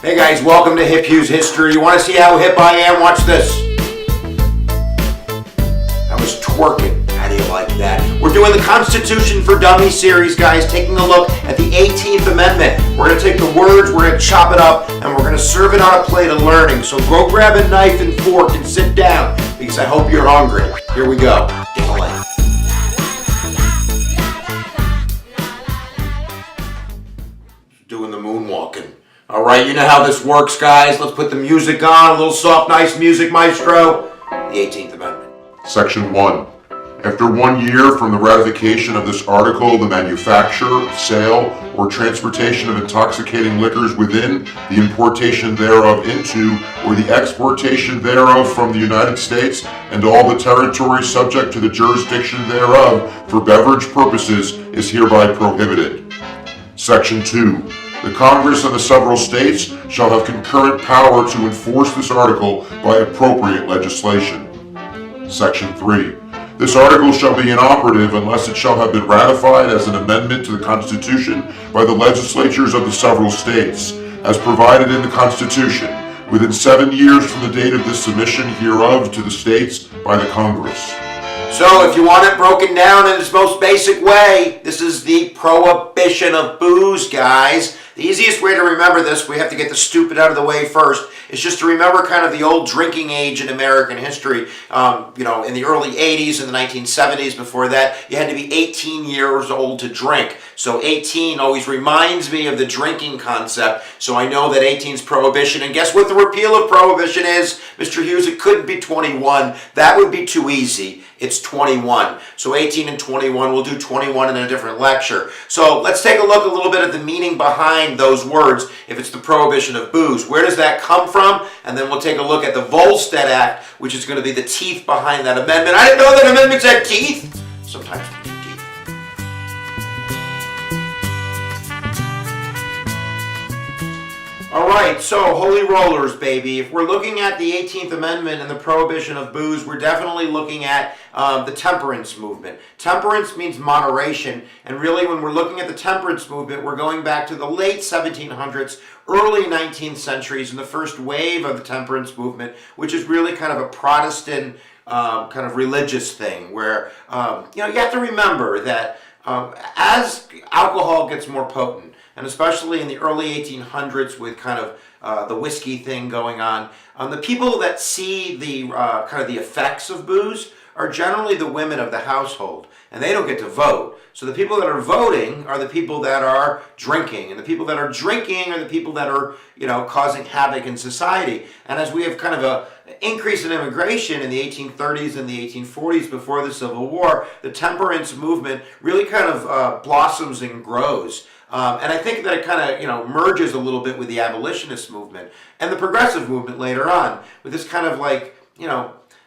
Hey guys, welcome to Hip Hughes History. You want to see how hip I am? Watch this. I was twerking. How do you like that? We're doing the Constitution for Dummies series, guys, taking a look at the 18th Amendment. We're going to take the words, we're going to chop it up, and we're going to serve it on a plate of learning. So go grab a knife and fork and sit down, because I hope you're hungry. Here we go. Get away. Doing the moonwalking. All right, you know how this works, guys. Let's put the music on, a little soft, nice music, maestro. The 18th Amendment. Section 1. After 1 year from the ratification of this article, the manufacture, sale, or transportation of intoxicating liquors within, the importation thereof into, or the exportation thereof from the United States and all the territories subject to the jurisdiction thereof for beverage purposes is hereby prohibited. Section 2. The Congress of the several states shall have concurrent power to enforce this article by appropriate legislation. Section 3. This article shall be inoperative unless it shall have been ratified as an amendment to the Constitution by the legislatures of the several states, as provided in the Constitution, within 7 years from the date of the submission hereof to the states by the Congress. So if you want it broken down in its most basic way, this is the prohibition of booze, guys. The easiest way to remember this, we have to get the stupid out of the way first, is just to remember kind of the old drinking age in American history. In the early 80s and the 1970s, before that, you had to be 18 years old to drink. So 18 always reminds me of the drinking concept. So I know that 18 is prohibition. And guess what the repeal of prohibition is? Mr. Hughes, it couldn't be 21. That would be too easy. It's 21. So 18 and 21, we'll do 21 in a different lecture. So let's take a look a little bit at the meaning behind those words. If it's the prohibition of booze, where does that come from? And then we'll take a look at the Volstead Act, which is going to be the teeth behind that amendment. I didn't know that amendments had teeth. Sometimes they do teeth. All right, so holy rollers, baby. If we're looking at the 18th Amendment and the prohibition of booze, we're definitely looking at the temperance movement. Temperance means moderation, and really when we're looking at the temperance movement, we're going back to the late 1700s, early 19th centuries, and the first wave of the temperance movement, which is really kind of a Protestant kind of religious thing, where you have to remember that as alcohol gets more potent, and especially in the early 1800s with kind of the whiskey thing going on, the people that see the kind of the effects of booze are generally the women of the household, and they don't get to vote. So the people that are voting are the people that are drinking, and the people that are drinking are the people that are, causing havoc in society. And as we have kind of an increase in immigration in the 1830s and the 1840s before the Civil War, the temperance movement really kind of blossoms and grows. And I think that it kind of, merges a little bit with the abolitionist movement and the progressive movement later on, with this kind of like,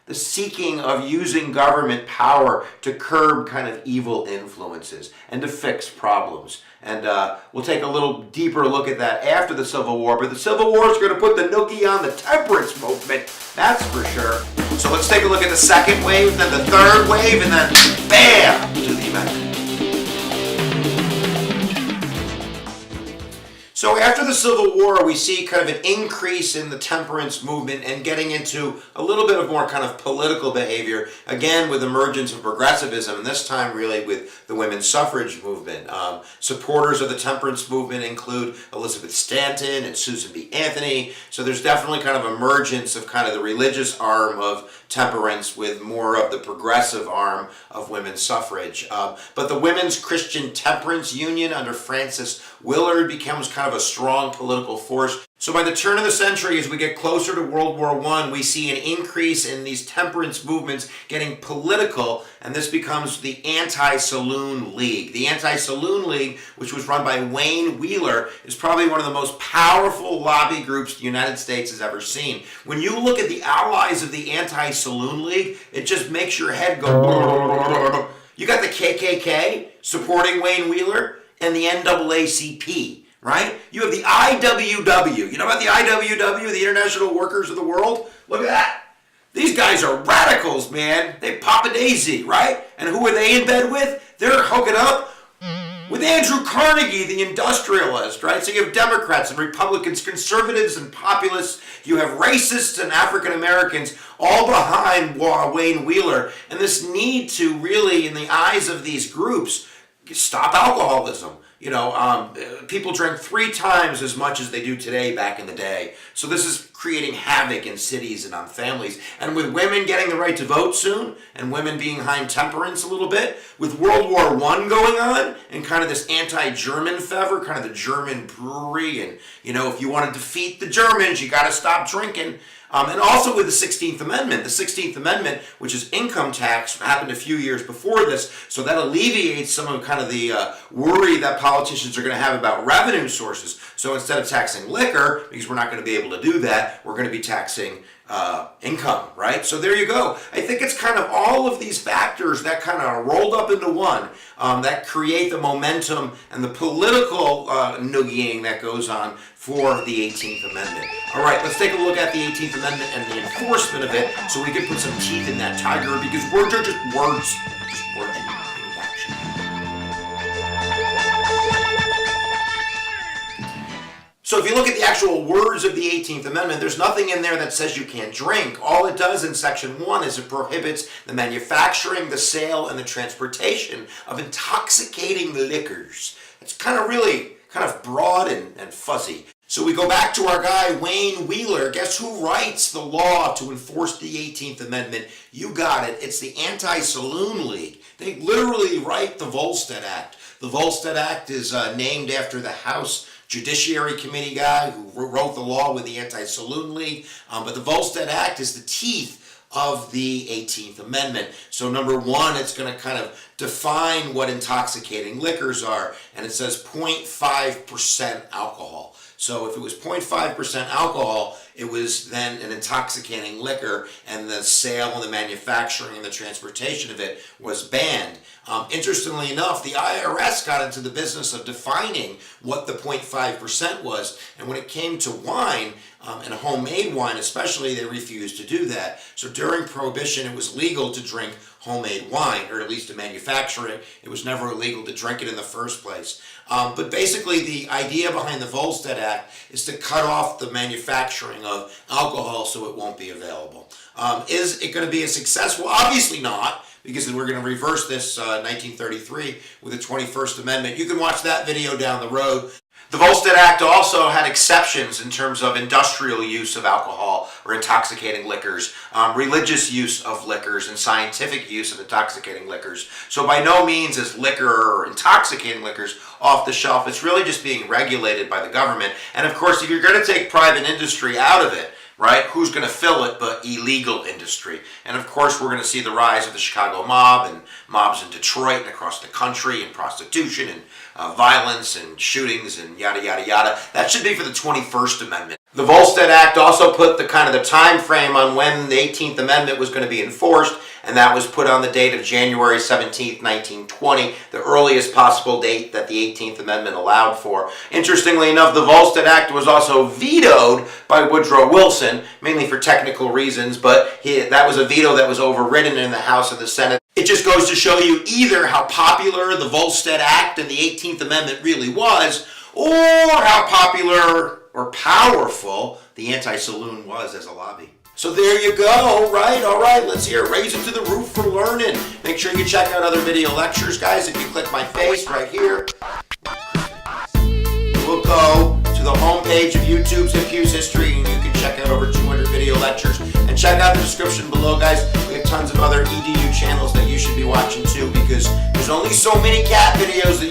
the seeking of using government power to curb kind of evil influences and to fix problems. And we'll take a little deeper look at that after the Civil War. But the Civil War is going to put the noogie on the temperance movement, that's for sure. So let's take a look at the second wave, then the third wave, and then bam, to the amendment. So after the Civil War, we see kind of an increase in the temperance movement and getting into a little bit of more kind of political behavior, again with emergence of progressivism, and this time really with the women's suffrage movement. Supporters of the temperance movement include Elizabeth Stanton and Susan B. Anthony, so there's definitely kind of emergence of kind of the religious arm of temperance with more of the progressive arm of women's suffrage. But the Women's Christian Temperance Union under Frances Willard becomes kind of a strong political force. So by the turn of the century, as we get closer to World War I, we see an increase in these temperance movements getting political, and this becomes the Anti-Saloon League. The Anti-Saloon League, which was run by Wayne Wheeler, is probably one of the most powerful lobby groups the United States has ever seen. When you look at the allies of the Anti-Saloon League, it just makes your head go... You got the KKK supporting Wayne Wheeler and the NAACP. Right? You have the IWW. You know about the IWW, the International Workers of the World? Look at that. These guys are radicals, man. They pop a daisy, right? And who are they in bed with? They're hooking up with Andrew Carnegie, the industrialist, right? So you have Democrats and Republicans, conservatives and populists. You have racists and African Americans all behind Wayne Wheeler. And this need to really, in the eyes of these groups, stop alcoholism. You know, people drank 3 times as much as they do today back in the day. So this is creating havoc in cities and on families. And with women getting the right to vote soon, and women being behind temperance a little bit, with World War I going on, and kind of this anti-German fever, kind of the German brewery, and, you know, if you want to defeat the Germans, you got to stop drinking. And also with the 16th Amendment. The 16th Amendment, which is income tax, happened a few years before this, so that alleviates some of kind of the worry that politicians are going to have about revenue sources. So instead of taxing liquor, because we're not going to be able to do that, we're going to be taxing income, right? So there you go. I think it's kind of all of these factors that kind of rolled up into one that create the momentum and the political noogieing that goes on for the 18th Amendment. All right, let's take a look at the 18th Amendment and the enforcement of it so we can put some teeth in that tiger, because words are just words in action. So if you look at the actual words of the 18th Amendment, there's nothing in there that says you can't drink. All it does in Section 1 is it prohibits the manufacturing, the sale, and the transportation of intoxicating liquors. It's kind of broad and fuzzy. So we go back to our guy, Wayne Wheeler. Guess who writes the law to enforce the 18th Amendment? You got it. It's the Anti-Saloon League. They literally write the Volstead Act. The Volstead Act is named after the House Judiciary Committee guy who wrote the law with the Anti-Saloon League. But the Volstead Act is the teeth of the 18th Amendment. So number 1, it's going to kind of define what intoxicating liquors are, and it says 0.5% alcohol. So if it was 0.5% alcohol, it was then an intoxicating liquor, and the sale and the manufacturing and the transportation of it was banned. Interestingly enough, the IRS got into the business of defining what the 0.5% was, and when it came to wine, and homemade wine especially, they refused to do that. So during Prohibition, it was legal to drink homemade wine, or at least to manufacture it. It was never illegal to drink it in the first place. But basically, the idea behind the Volstead Act is to cut off the manufacturing of alcohol so it won't be available. Is it going to be a success? Well, obviously not, because we're going to reverse this 1933 with the 21st Amendment. You can watch that video down the road. The Volstead Act also had exceptions in terms of industrial use of alcohol or intoxicating liquors, religious use of liquors, and scientific use of intoxicating liquors. So by no means is liquor or intoxicating liquors off the shelf. It's really just being regulated by the government. And of course, if you're going to take private industry out of it, right, who's going to fill it but illegal industry? And of course, we're going to see the rise of the Chicago mob and mobs in Detroit and across the country, and prostitution and violence and shootings and yada, yada, yada. That should be for the 21st Amendment. The Volstead Act also put the kind of the time frame on when the 18th Amendment was going to be enforced, and that was put on the date of January 17th, 1920, the earliest possible date that the 18th Amendment allowed for. Interestingly enough, the Volstead Act was also vetoed by Woodrow Wilson, mainly for technical reasons, but that was a veto that was overridden in the House and the Senate. It just goes to show you either how popular the Volstead Act and the 18th Amendment really was, or how popular or powerful the anti-saloon was as a lobby. So there you go, right? All right, let's hear it. Raise it to the roof for learning. Make sure you check out other video lectures, guys. If you click my face right here, we'll go to the homepage of YouTube's Infuse History, and you can check out over 200 video lectures. And check out the description below, guys. We have tons of other EDU channels that you should be watching too, because there's only so many cat videos that